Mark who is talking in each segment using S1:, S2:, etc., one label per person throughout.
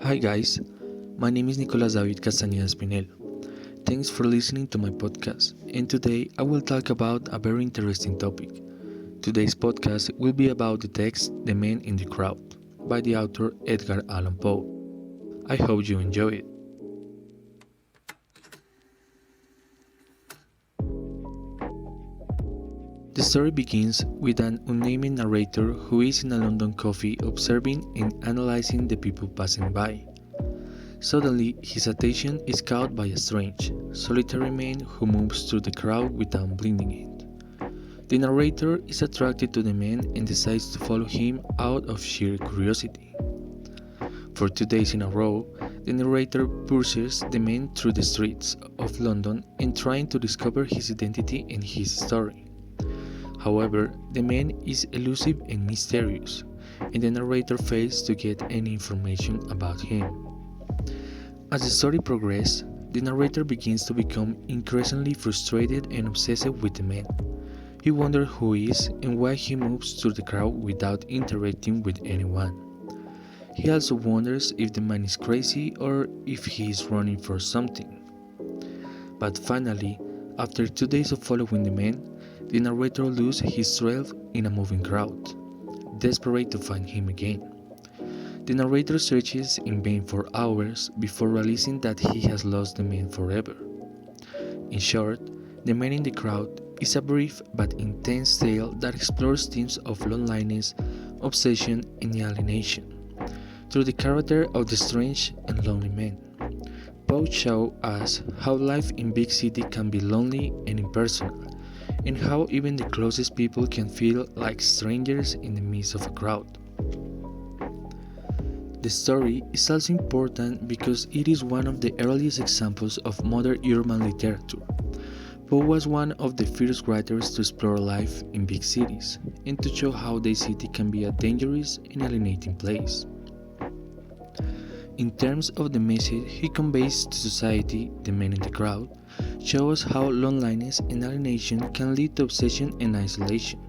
S1: Hi guys, my name is Nicolás Castañeda Spinel. Thanks for listening to my podcast, and today I will talk about a very interesting topic. Today's podcast will be about the text The Man in the Crowd by the author Edgar Allan Poe. I hope you enjoy it. The story begins with an unnamed narrator who is in a London coffee observing and analyzing the people passing by. Suddenly, his attention is caught by a strange, solitary man who moves through the crowd without blinking it. The narrator is attracted to the man and decides to follow him out of sheer curiosity. For 2 days in a row, the narrator pursues the man through the streets of London and trying to discover his identity and his story. However, the man is elusive and mysterious, and the narrator fails to get any information about him. As the story progresses, the narrator begins to become increasingly frustrated and obsessed with the man. He wonders who he is and why he moves through the crowd without interacting with anyone. He also wonders if the man is crazy or if he is running for something. But finally, after 2 days of following the man, the narrator loses his trail in a moving crowd, desperate to find him again. The narrator searches in vain for hours before realizing that he has lost the man forever. In short, The Man in the Crowd is a brief but intense tale that explores themes of loneliness, obsession, and alienation through the character of the strange and lonely man. Poe shows us how life in big city can be lonely and impersonal, and how even the closest people can feel like strangers in the midst of a crowd. The story is also important because it is one of the earliest examples of modern urban literature. Poe was one of the first writers to explore life in big cities and to show how the city can be a dangerous and alienating place. In terms of the message he conveys to society, The Man in the Crowd shows how loneliness and alienation can lead to obsession and isolation.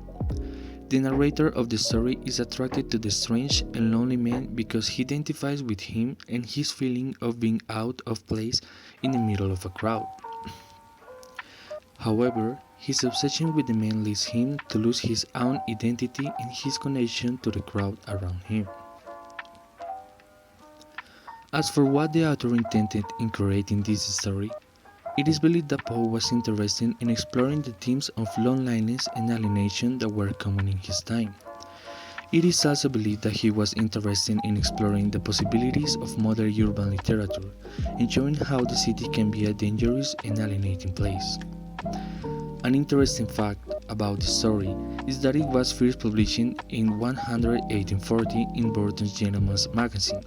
S1: The narrator of the story is attracted to the strange and lonely man because he identifies with him and his feeling of being out of place in the middle of a crowd. However, his obsession with the man leads him to lose his own identity and his connection to the crowd around him. As for what the author intended in creating this story, it is believed that Poe was interested in exploring the themes of loneliness and alienation that were common in his time. It is also believed that he was interested in exploring the possibilities of modern urban literature and showing how the city can be a dangerous and alienating place. An interesting fact about the story is that it was first published in 1840 in Burton's Gentleman's Magazine.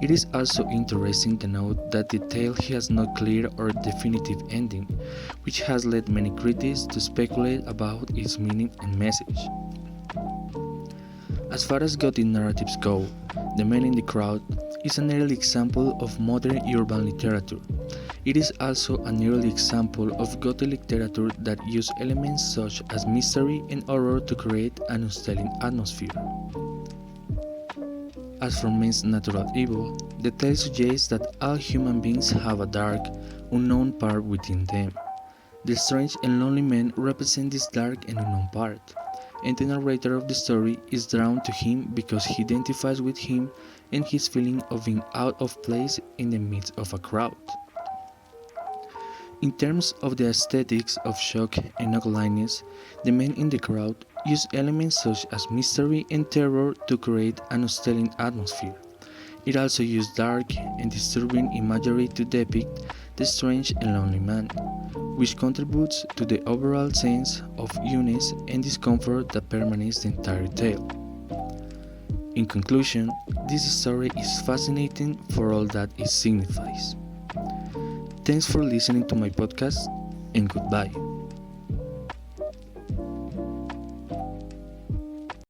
S1: It is also interesting to note that the tale has no clear or definitive ending, which has led many critics to speculate about its meaning and message. As far as Gothic narratives go, The Man in the Crowd is an early example of modern urban literature. It is also an early example of Gothic literature that used elements such as mystery and horror to create an unsettling atmosphere. As for man's natural evil, the tale suggests that all human beings have a dark, unknown part within them. The strange and lonely man represents this dark and unknown part, and the narrator of the story is drawn to him because he identifies with him and his feeling of being out of place in the midst of a crowd. In terms of the aesthetics of shock and ugliness, The Man in the Crowd used elements such as mystery and terror to create an unsettling atmosphere. It also used dark and disturbing imagery to depict the strange and lonely man, which contributes to the overall sense of unease and discomfort that permeates the entire tale. In conclusion, this story is fascinating for all that it signifies. Thanks for listening to my podcast, and goodbye.